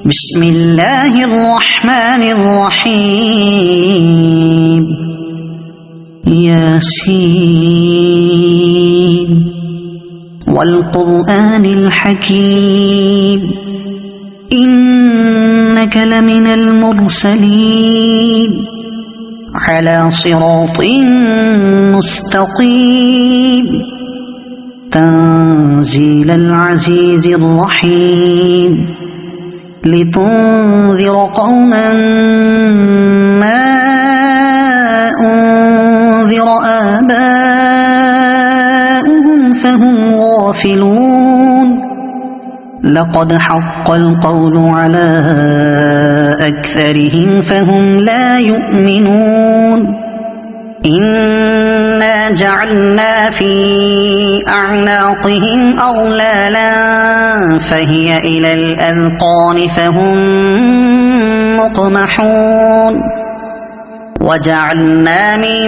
بسم الله الرحمن الرحيم ياسين والقرآن الحكيم إنك لمن المرسلين على صراط مستقيم تنزيل العزيز الرحيم لتنذر قوما ما أنذر آباؤهم فهم غافلون لقد حق القول على أكثرهم فهم لا يؤمنون إنا جعلنا في أعناقهم أغلالا فهي إلى الأذقان فهم مقمحون وجعلنا من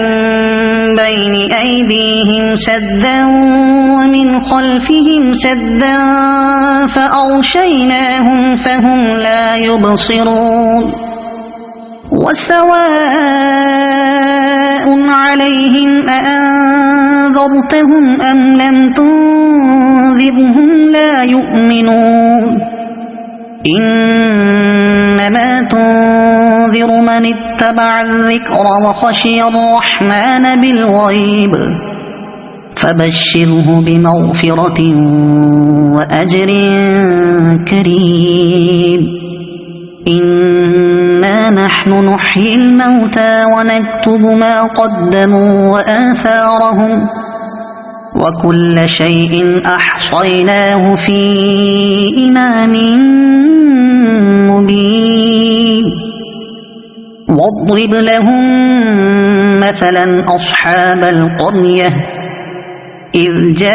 بين أيديهم سدا ومن خلفهم سدا فأغشيناهم فهم لا يبصرون وسواء عليهم أأنذرتهم أم لم تنذرهم لا يؤمنون إنما تنذر من اتبع الذكر وخشي الرحمن بالغيب فبشره بمغفرة وأجر كريم إنا نحن نحيي الموتى ونكتب ما قدموا وآثارهم وكل شيء أحصيناه في إمام مبين واضرب لهم مثلا أصحاب القرية إذ جاءها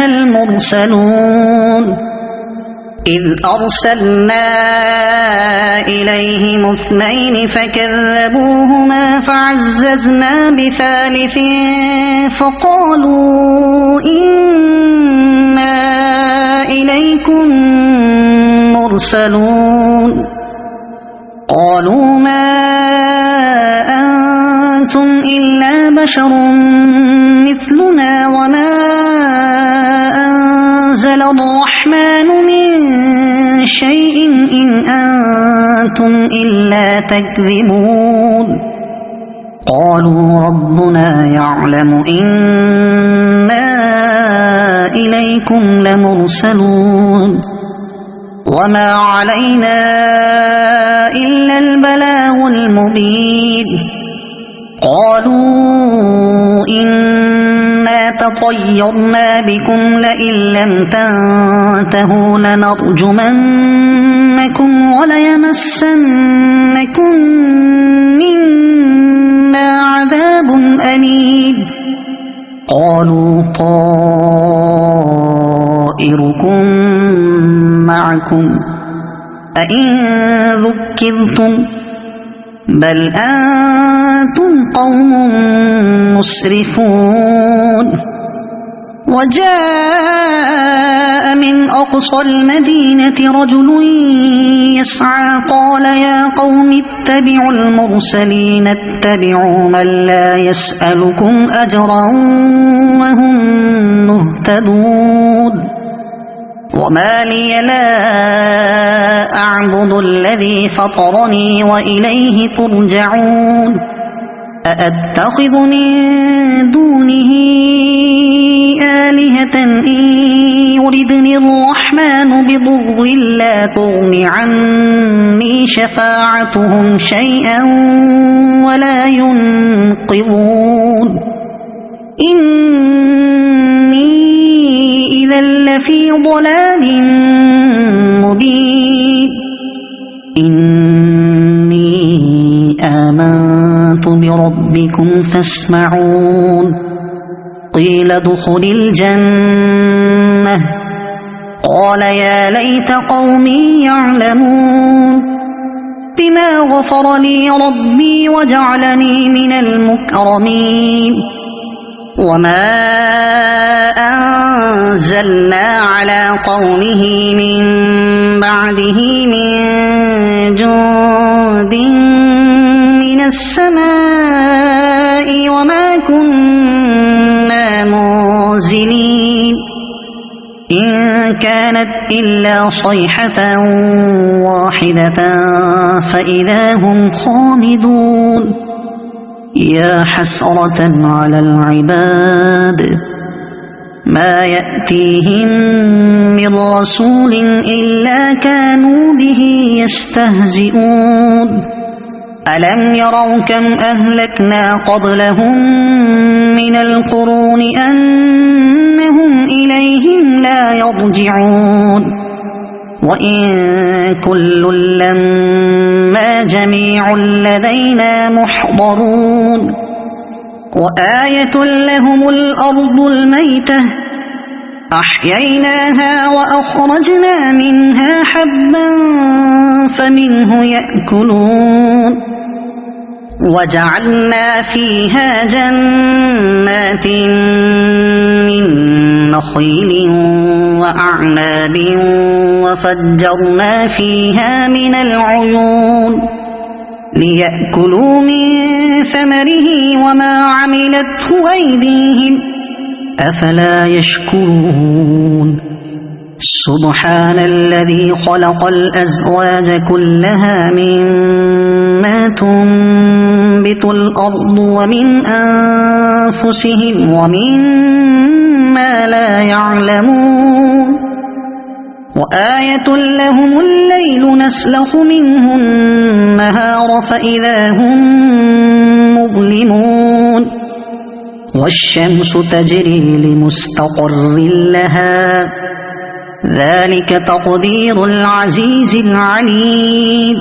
المرسلون إذ أرسلنا إليهم 2 فكذبوهما فعززنا بثالث فقالوا إنا إليكم مرسلون قالوا ما أنتم إلا بشر مثلنا وما أنزل الرحمن من شيء إن أنتم إلا تكذبون قالوا ربنا يعلم إنا إليكم لمرسلون وما علينا إلا البلاغ المبين قالوا إنا تطيرنا بكم لئن لم تنتهوا لنرجمنكم وليمسنكم منا عذاب أليم قالوا طائركم معكم أئن ذكرتم بل أنتم قوم مسرفون وجاء من أقصى المدينة رجل يسعى قال يا قوم اتبعوا المرسلين اتبعوا من لا يسألكم أجرا وهم مهتدون وما لي لا أعبد الذي فطرني وإليه ترجعون أأتخذ من دونه آلهة إن يردني الرحمن بضر لا تغن عني شفاعتهم شيئا ولا ينقذون إني إذا لفي ضلال مبين إني آمنت بربكم فاسمعون قيل ادخل الجنة قال يا ليت قومي يعلمون بما غفر لي ربي وجعلني من المكرمين وما أنزلنا على قومه من بعده من جند من السماء وما كنا منزلين إن كانت إلا صيحة واحدة فإذا هم خامدون يا حسرة على العباد ما يأتيهم من رسول إلا كانوا به يستهزئون ألم يروا كم أهلكنا قبلهم من القرون أنهم إليهم لا يرجعون وإن كل لما جميع لدينا محضرون وآية لهم الأرض الميتة أحييناها وأخرجنا منها حبا فمنه يأكلون وجعلنا فيها جنات من نخيل وأعناب وفجرنا فيها من العيون ليأكلوا من ثمره وما عملته أيديهم أفلا يشكرون سبحان الذي خلق الأزواج كلها مما تنبت الأرض ومن أنفسهم ومما لا يعلمون وآية لهم الليل نسلخ منه النهار فإذا هم مظلمون والشمس تجري لمستقر لها ذلك تقدير العزيز العليم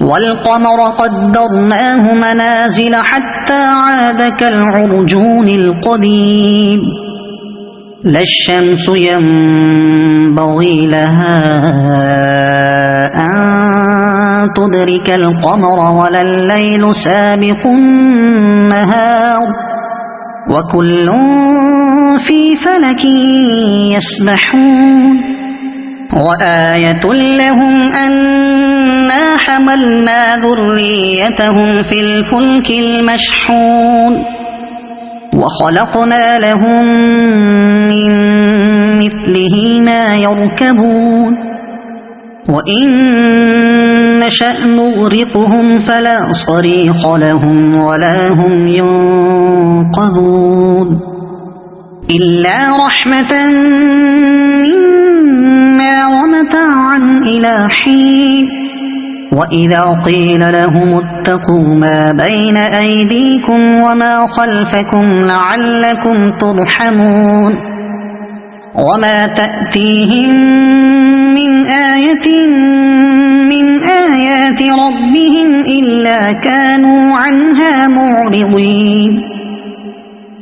والقمر قدرناه منازل حتى عاد كالعرجون القديم لا الشمس ينبغي لها أن تدرك القمر ولا الليل سابق النهار وكل في فلك يسبحون وآية لهم أنا حملنا ذريتهم في الفلك المشحون وخلقنا لهم من مثله ما يركبون وإن نشأ نغرقهم فلا صريخ لهم ولا هم ينقذون إلا رحمة منا ومتاعا إلى حين وإذا قيل لهم اتقوا ما بين أيديكم وما خلفكم لعلكم ترحمون وما تأتيهم من آية من آيات ربهم إلا كانوا عنها معرضين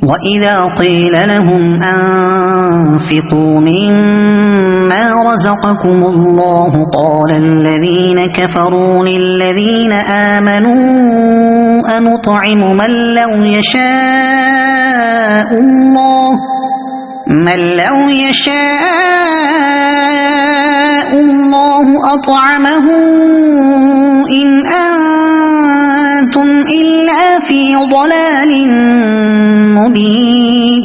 وإذا قيل لهم أنفقوا مما رزقكم الله قال الذين كفروا للذين آمنوا أنطعم من لو يشاء الله أطعمه إن أنتم إلا في ضلال مبين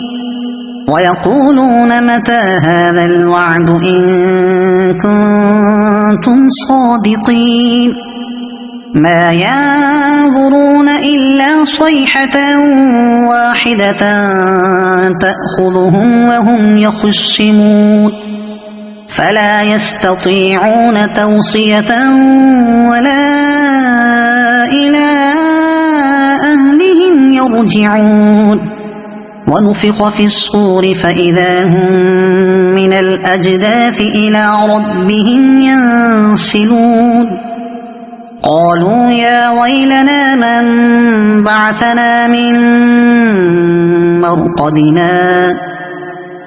ويقولون متى هذا الوعد إن كنتم صادقين ما ينظرون إلا صيحة واحدة تأخذهم وهم يخصمون فلا يستطيعون توصية ولا إلى أهلهم يرجعون ونفخ في الصور فإذا هم من الأجداث إلى ربهم ينسلون قالوا يا ويلنا من بعثنا من مرقدنا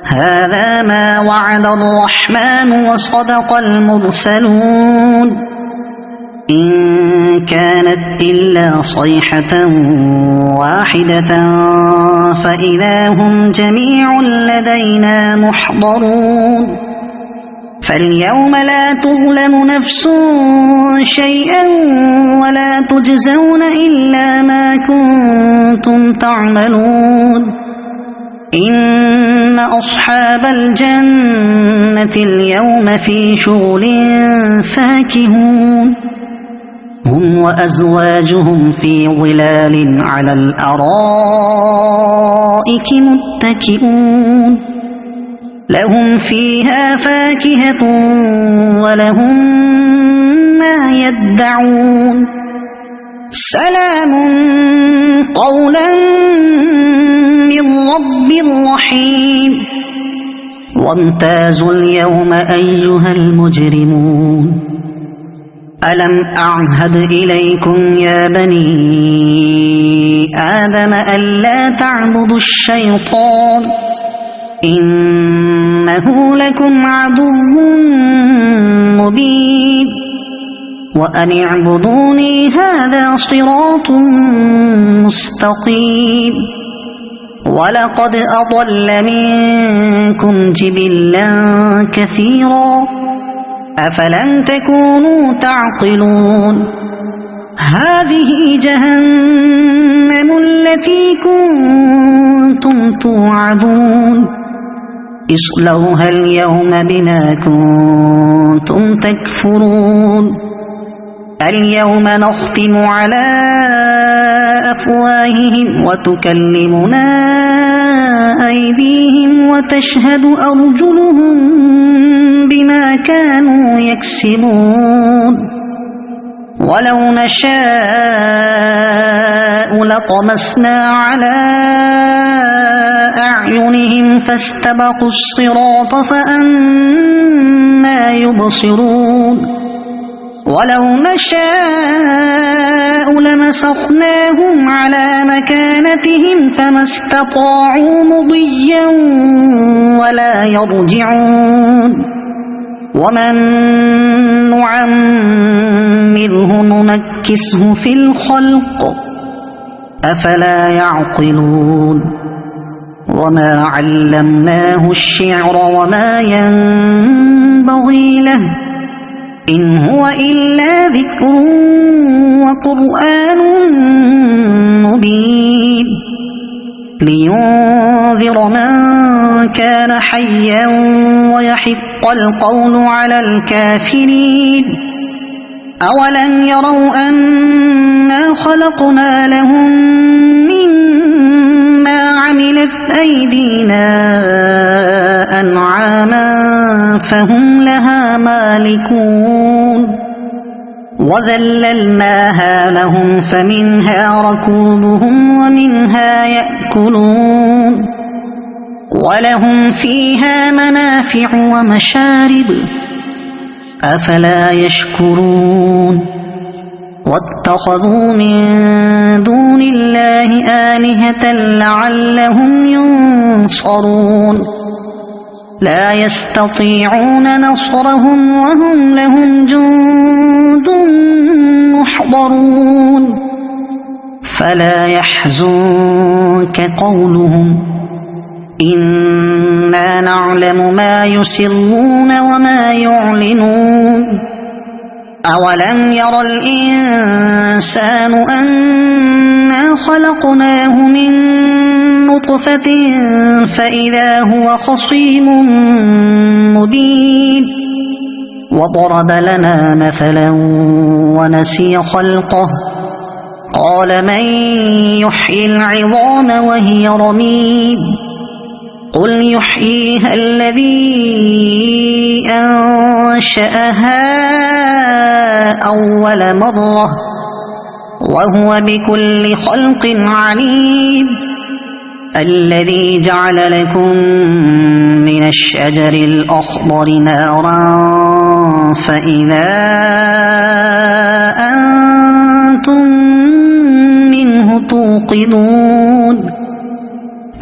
هذا ما وعد الرحمن وصدق المرسلون إن كانت إلا صيحة واحدة فإذا هم جميع لدينا محضرون فاليوم لا تظلم نفس شيئا ولا تجزون إلا ما كنتم تعملون إن أصحاب الجنة اليوم في شغل فاكهون هم وأزواجهم في ظلال على الأرائك متكئون لهم فيها فاكهة ولهم ما يدعون سلام قولا من رب رحيم وامتازوا اليوم أيها المجرمون ألم أعهد إليكم يا بني آدم ألا تعبدوا الشيطان إنه لكم عدو مبين وأن اعبدوني هذا صراط مستقيم ولقد أضل منكم جبلا كثيرا أفلم تكونوا تعقلون هذه جهنم التي كنتم توعدون اصلوها اليوم بما كنتم تكفرون اليوم نختم على أفواههم وتكلمنا أيديهم وتشهد أرجلهم بما كانوا يكسبون ولو نشاء لطمسنا على أعينهم فاستبقوا الصراط فأنى يبصرون ولو نشاء لمسخناهم على مكانتهم فما استطاعوا مضيا ولا يرجعون ومن نعمره ننكسه في الخلق أفلا يعقلون وما علمناه الشعر وما ينبغي له إن هو إلا ذكر وقرآن مبين لينذر من كان حيا ويحق القول على الكافرين أولم يروا أنا خلقنا لهم مما عملت أيدينا أنعاما فهم لها مالكون وذللناها لهم فمنها ركوبهم ومنها يأكلون ولهم فيها منافع ومشارب أفلا يشكرون واتخذوا من دون الله آلهة لعلهم ينصرون لا يستطيعون نصرهم وهم لهم جند محضرون فلا يحزنك قولهم إنا نعلم ما يسرون وما يعلنون أولم ير الإنسان أنا خلقناه من نطفة فإذا هو خصيم مبين وضرب لنا مثلا ونسي خلقه قال من يحيي العظام وهي رميم قل يحييها الذي أنشأها أول مرة وهو بكل خلق عليم الذي جعل لكم من الشجر الأخضر نارا فإذا أنتم منه توقدون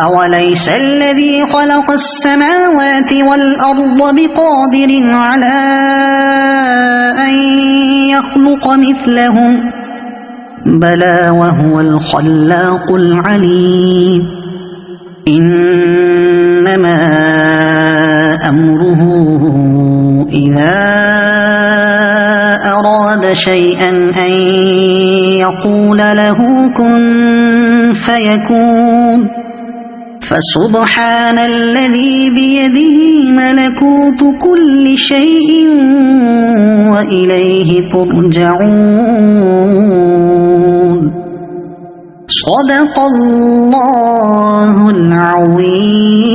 أوليس الذي خلق السماوات والأرض بقادر على أن يخلق مثلهم بلى وهو الخلاق العليم إنما أمره إذا أراد شيئا أن يقول له كن فيكون فسبحان الذي بيده ملكوت كل شيء وإليه ترجعون صدق الله العظيم.